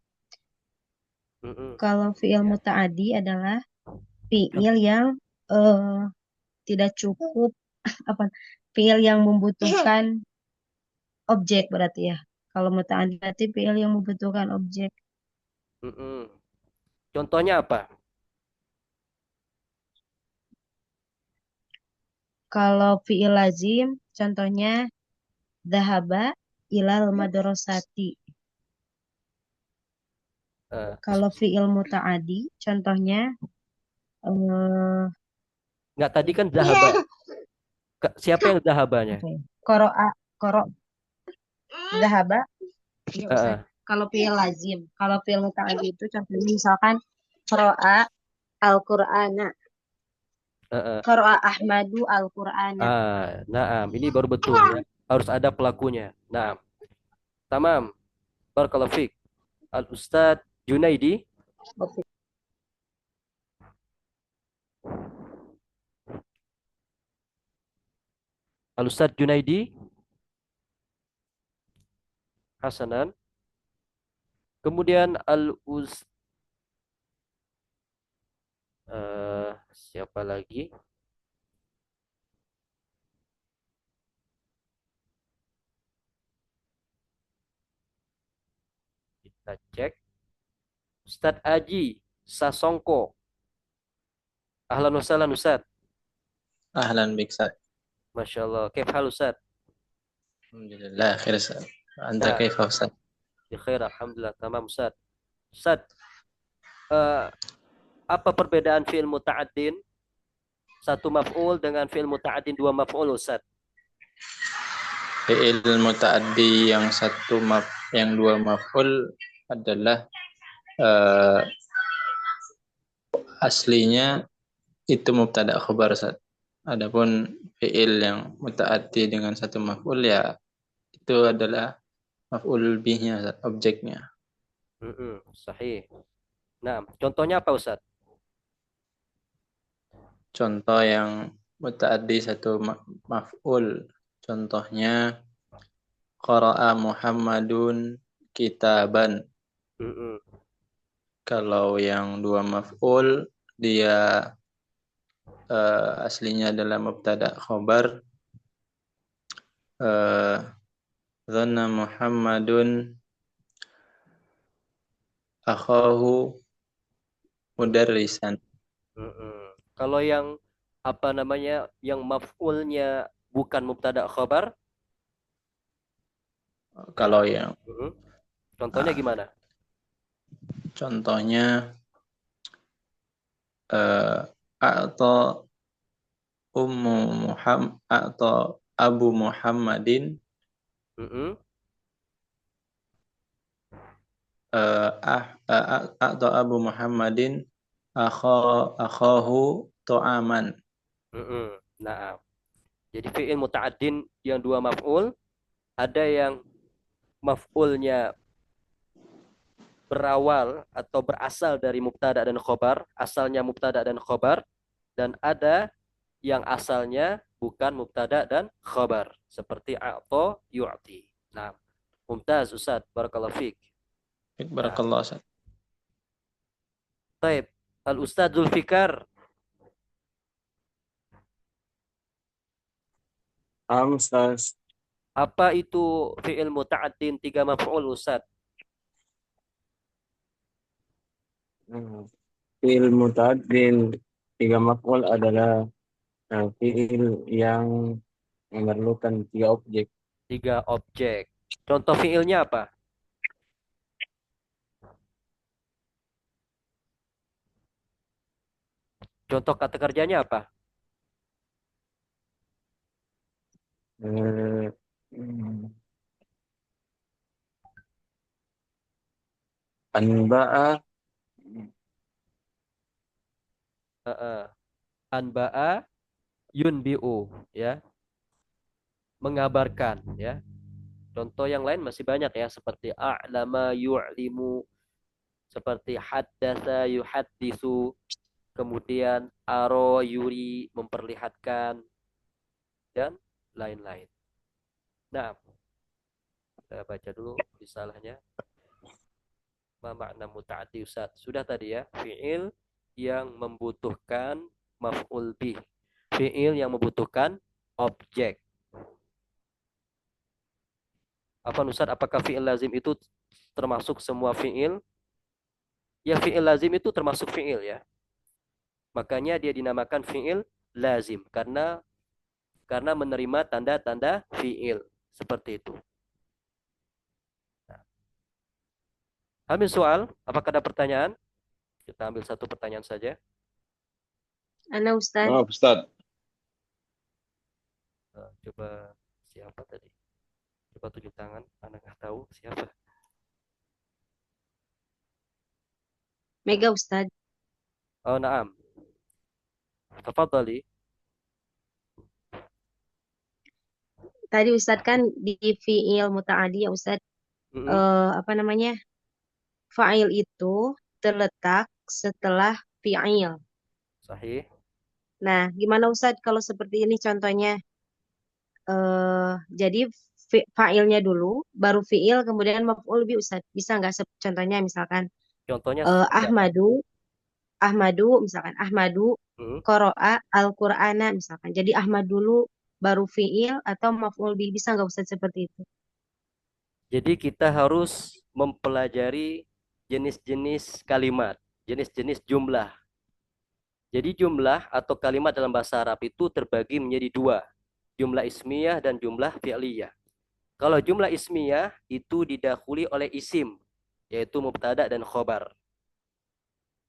Kalau fi'il muta'addi adalah fi'il yang tidak cukup apa fi'il yang membutuhkan objek berarti ya. Kalau muta'addi berarti fi'il yang membutuhkan objek. Contohnya apa? Kalau fi'il lazim contohnya dhahaba ilal madrasati. Kalau fi'il muta'addi contohnya Enggak, tadi kan zahaba. Siapa yang zahabanya? Qara'a dhahaba. Kalau fi'il lazim, kalau fi'il muta'addi itu contohnya misalkan qara'a al-Qur'ana. Qara'a Ahmadu al-Qur'ana. Naam, ini baru betul ya. Harus ada pelakunya. Naam. Tamam. Barakallahu fiik. Al-Ustadz Junaidi. Al-Ustadz Junaidi. Hasanan. Kemudian siapa lagi? Kita cek. Ustadz Aji Sasongko. Ahlan wa sahlan Ustadz. Ahlan bik Ustaz. Masya Allah. Kaif hal Ustadz? Alhamdulillah khair Ustaz. Anta kaifa Ustaz? Bi khair, alhamdulillah. Tamam Ustadz. Ustadz, apa perbedaan fi'il muta'addin? 1 maf'ul dengan fi'il muta'addin 2 maf'ul Ustadz. Fi'il muta'addi yang 2 maf'ul adalah aslinya itu mubtada khobar Ustaz. Adapun fi'il yang mutaaddi dengan satu maf'ul ya itu adalah maf'ul bihnya Ustaz, objeknya. Sahih. Nah, contohnya apa Ustaz? Contoh yang mutaaddi satu maf'ul. Contohnya qara'a Muhammadun kitaban. Kalau yang dua maf'ul dia aslinya adalah mubtada khobar. Dhanna Muhammadun akhahu mudarrisan. Kalau yang apa namanya, yang maf'ulnya bukan mubtada khabar, Kalau yang contohnya gimana? contohnya atau atau Abu Muhammadin atau Abu Muhammadin akhahu to'aman. Nah, jadi fi'il muta'addin yang dua maf'ul, ada yang maf'ulnya berawal atau berasal dari mubtada dan khobar, asalnya mubtada dan khobar, dan ada yang asalnya bukan mubtada dan khobar, seperti a'ta yu'ti. Nah, mumtaz Ustaz, barakallahu fiik. Barakallahu Ustaz. Baik, Al-Ustaz Zulfikar. Ustaz. Apa itu fi'il muta'addin 3 maf'ul Ustaz? Fi'il muta'addin 3 maf'ul adalah fi'il yang memerlukan 3 objek. 3 objek. Contoh fi'ilnya apa? Contoh kata kerjanya apa? Anba'a Anba'a yunbi'u, ya. Mengabarkan, ya. Contoh yang lain masih banyak ya, seperti a'lama yu'limu, seperti haddatsa yuhaddisu, kemudian aro yuri, memperlihatkan, dan lain-lain. Nah, kita baca dulu risalahnya. Ma makna muta'addi Ustaz? Sudah tadi ya, fi'il yang membutuhkan maf'ul bih, fi'il yang membutuhkan objek. Apa Ustaz, apakah fi'il lazim itu termasuk semua fi'il? Ya, fi'il lazim itu termasuk fi'il ya. Makanya dia dinamakan fi'il lazim karena menerima tanda-tanda fi'il seperti itu. Ambil soal, apakah ada pertanyaan? Kita ambil satu pertanyaan saja. Ana Ustaz. Ustaz. Coba siapa tadi? Coba tunjuk tangan, anak nggak tahu siapa. Mega Ustaz. Oh, naam. Tafadhali. Tadi Ustaz kan di fi'il muta'addi ya Ustaz. Apa namanya? Fa'il itu terletak setelah fi'il. Sahih. Nah, gimana Ustaz kalau seperti ini contohnya? Jadi fa'ilnya dulu, baru fi'il, kemudian maf'ul bi Ustaz. Bisa nggak contohnya misalkan Contohnya Ahmadu misalkan Ahmadu qara'a al-Qur'ana misalkan. Jadi Ahmad dulu baru fi'il atau maf'ul bi. Bisa nggak Ustaz seperti itu? Jadi kita harus mempelajari jenis-jenis kalimat, jenis-jenis jumlah. Jadi jumlah atau kalimat dalam bahasa Arab itu terbagi menjadi 2, jumlah ismiyah dan jumlah fi'liyah. Kalau jumlah ismiyah itu didahului oleh isim, yaitu mubtada dan khobar.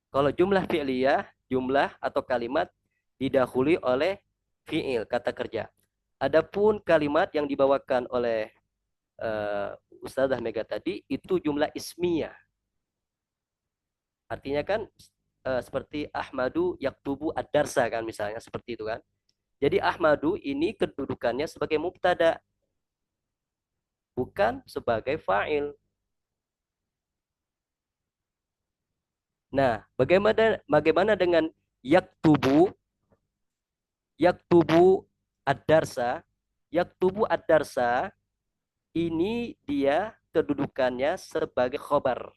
Kalau jumlah fi'liyah, jumlah atau kalimat didahului oleh fi'il, kata kerja. Adapun kalimat yang dibawakan oleh Ustazah Mega tadi itu jumlah ismiyah. Artinya kan seperti Ahmadu yaktubu ad-darsa kan misalnya seperti itu kan. Jadi Ahmadu ini kedudukannya sebagai mubtada bukan sebagai fa'il. Nah, bagaimana dengan yaktubu ad-darsa? Yaktubu ad-darsa ini dia kedudukannya sebagai khobar,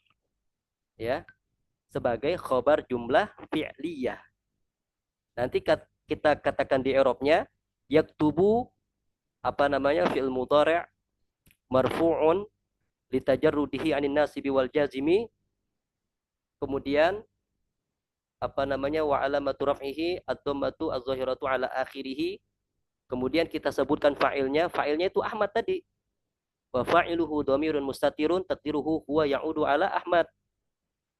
ya, sebagai khobar jumlah fi'liyah. Nanti kita katakan di i'rabnya yaktubu fi'il mudhari' marfu'un litajarrudihi 'anin nasibi wal jazimi, kemudian wa alamatu raf'ihi ad-dhammatu az-zahiratu ala akhirih, kemudian kita sebutkan fa'ilnya itu Ahmad tadi. Wa fa'iluhu dhamirun mustatirun taqdiruhu huwa ya'udu ala Ahmad.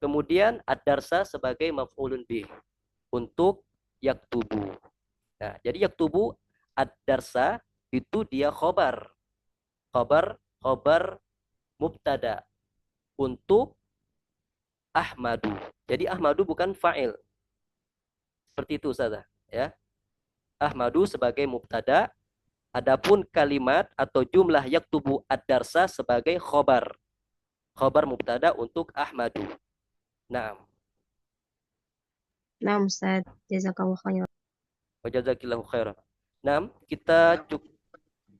Kemudian ad-darsa sebagai maf'ulun bih untuk yaktubu. Nah, jadi yaktubu ad-darsa itu dia khobar mubtada untuk Ahmadu. Jadi Ahmadu bukan fa'il. Seperti itu Ustazah, ya. Ahmadu sebagai mubtada, adapun kalimat atau jumlah yaktubu ad-darsa sebagai khobar mubtada untuk Ahmadu. Naam. Naam Ustaz, jazakallahu khairan. Wa jazakillahu khairan. Naam, kita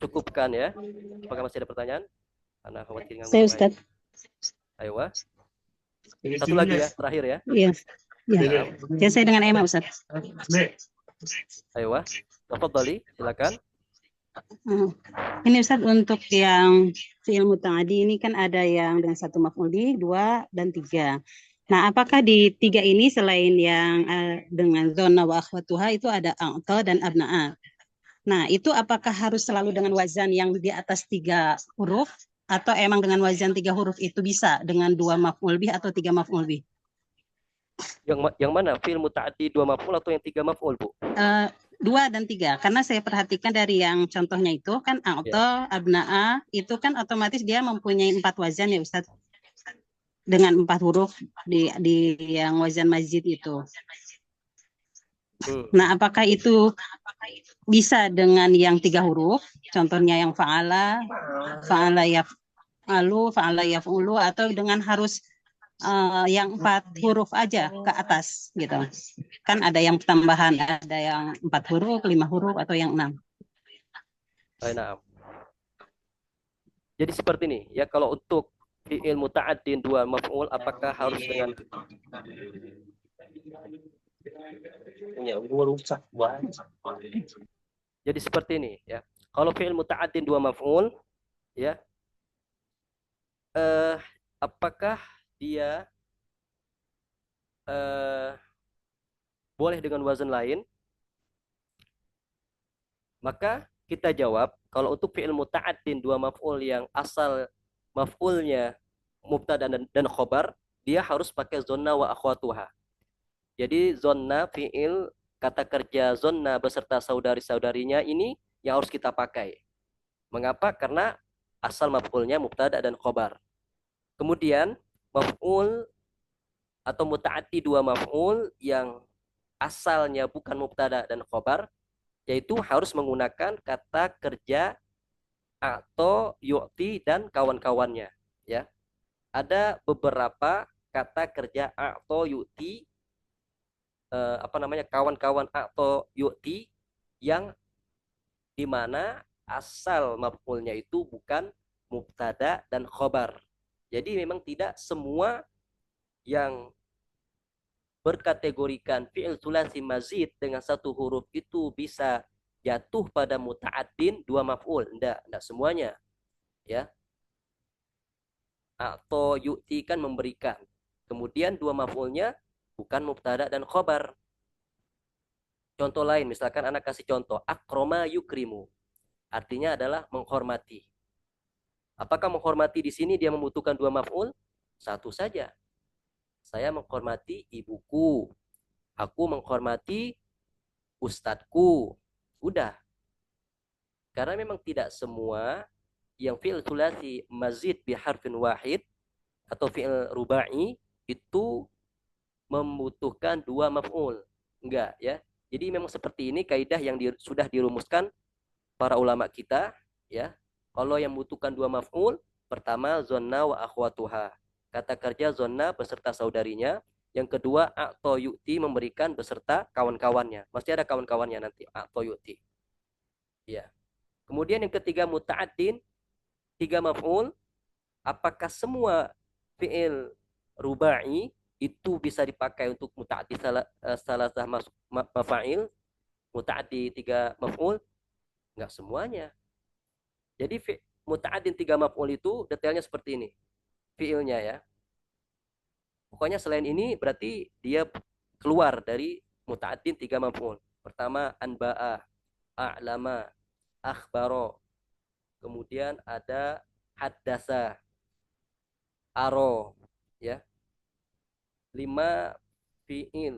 cukupkan ya. Apakah masih ada pertanyaan? Karena khawatir Saya Ustaz. Ayo. Satu lagi ya, terakhir ya. Iya. Ya. Ya, saya dengan Emma Ustaz. Ayo, tafadhali, silakan. Ini Ustaz untuk yang fi'il muta'addi ini kan ada yang dengan satu maf'ul bih, 2 dan 3. Nah, apakah di 3 ini selain yang dengan zona wa akhwatuha itu ada a'ta dan abna'a? Nah, itu apakah harus selalu dengan wazan yang di atas 3 huruf atau emang dengan wazan 3 huruf itu bisa dengan 2 maf'ul bih atau 3 maf'ul bih? Yang mana? Fi'il muta'addi 2 maf'ul atau yang 3 maf'ul, Bu? 2 dan 3. Karena saya perhatikan dari yang contohnya itu kan a'ta, abna'a, itu kan otomatis dia mempunyai 4 wazan ya Ustaz. Dengan 4 huruf di yang wazan mazid itu. Nah, apakah itu bisa dengan yang 3 huruf? Contohnya yang fa'ala yaf'alu, fa'ala yaf'ulu, atau dengan harus yang 4 huruf aja ke atas gitu. Kan ada yang tambahan, ada yang 4 huruf, 5 huruf, atau yang 6. Nah. Jadi seperti ini ya, kalau untuk fi'il muta'addin 2 maf'ul apakah harus dengan Jadi seperti ini ya. Kalau fi'il muta'addin 2 maf'ul ya, apakah dia boleh dengan wazan lain? Maka kita jawab, kalau untuk fi'il muta'addin 2 maf'ul yang asal maf'ulnya mubtada dan khobar, dia harus pakai zonna wa akhwatuha. Jadi zonna fi'il kata kerja zonna beserta saudari-saudarinya ini yang harus kita pakai. Mengapa? Karena asal maf'ulnya mubtada dan khobar. Kemudian maf'ul atau muta'addi 2 maf'ul yang asalnya bukan mubtada dan khobar, yaitu harus menggunakan kata kerja atau yu'ti dan kawan-kawannya ya. Ada beberapa kata kerja atau yu'ti kawan-kawan atau yu'ti yang dimana asal maf'ulnya itu bukan mubtada dan khobar. Jadi memang tidak semua yang berkategorikan fi'il tsulasi mazid dengan 1 huruf itu bisa jatuh pada muta'addin 2 maf'ul. Enggak semuanya. Ya. Atau yu'ti kan memberikan. Kemudian 2 maf'ulnya bukan mubtada dan khobar. Contoh lain, misalkan anak kasih contoh, akroma yukrimu. Artinya adalah menghormati. Apakah menghormati di sini dia membutuhkan 2 maf'ul? 1 saja. Saya menghormati ibuku. Aku menghormati ustadku. Udah. Karena memang tidak semua yang fi'il tsulasi mazid bi harfin wahid atau fi'il rubai itu membutuhkan dua maf'ul. Enggak ya. Jadi memang seperti ini kaidah yang sudah dirumuskan para ulama kita ya. Kalau yang membutuhkan dua maf'ul, pertama zonna wa akhwatuha. Kata kerja zonna beserta saudarinya. Yang kedua a'to yu'ti memberikan beserta kawan-kawannya. Pasti ada kawan-kawannya nanti a'to yu'ti. Ya. Kemudian yang ketiga muta'addin, tiga maf'ul. Apakah semua fi'il rubai itu bisa dipakai untuk muta'addi salasah mafa'il, muta'addi tiga maf'ul? Enggak semuanya. Jadi muta'addin tiga maf'ul itu detailnya seperti ini. Fi'ilnya ya. Pokoknya selain ini berarti dia keluar dari muta'addin tiga maf'ul. Pertama anba'a, a'lama, akhbaro. Kemudian ada haddasa, aro, ya. 5 fi'il.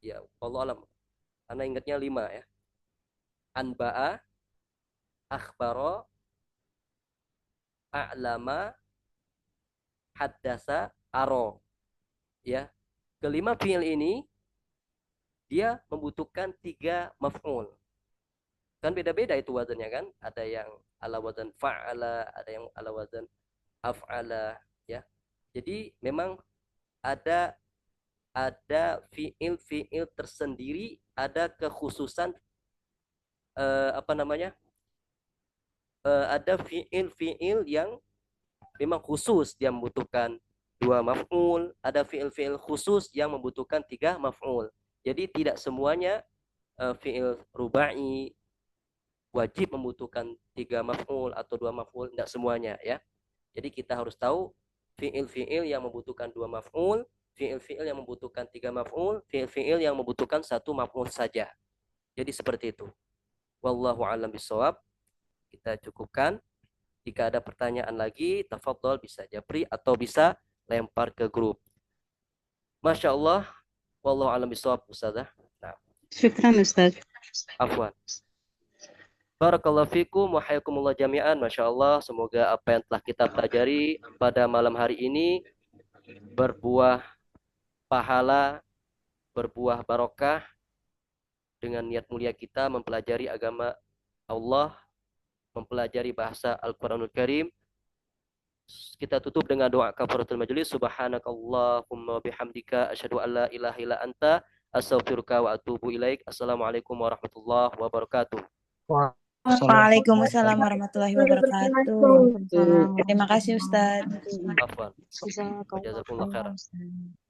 Ya, Allah alam. Karena ingatnya 5 ya. Anba'a, akhbaro, a'lama, haddasa, aro. Ya. Kelima fi'il ini dia membutuhkan 3 maf'ul. Kan beda-beda itu wazannya kan? Ada yang ala wazan fa'ala, ada yang ala wazan af'ala, ya. Jadi memang ada fiil tersendiri, ada kekhususan ada fiil yang memang khusus dia membutuhkan 2 maf'ul, ada fiil khusus yang membutuhkan 3 maf'ul. Jadi tidak semuanya fiil rubai wajib membutuhkan 3 maf'ul atau 2 maf'ul, tidak semuanya ya. Jadi kita harus tahu fiil yang membutuhkan 2 maf'ul, fiil yang membutuhkan 3 maf'ul, fiil yang membutuhkan 1 maf'ul saja. Jadi seperti itu. Wallahu a'lam bishawab. Kita cukupkan. Jika ada pertanyaan lagi, tafadhol bisa japri atau bisa lempar ke grup. Masya Allah. Wallahu a'lam bishawab, Ustazah. Nah. Syukran Ustaz. Afwan. Barakallahu fikum wa hayakumullah jami'an. Masya Allah, semoga apa yang telah kita pelajari pada malam hari ini berbuah pahala, berbuah barokah dengan niat mulia kita mempelajari agama Allah, mempelajari bahasa Al-Quranul Karim. Kita tutup dengan doa kafaratul majlis. Subhanakallahumma bihamdika asyhadu an la ilaha illa anta astaghfiruka wa atubu ilaik. Assalamualaikum warahmatullahi wabarakatuh. Waalaikumsalam warahmatullahi wabarakatuh. Terima kasih Ustaz. Afwan. Jazakumullah khairan.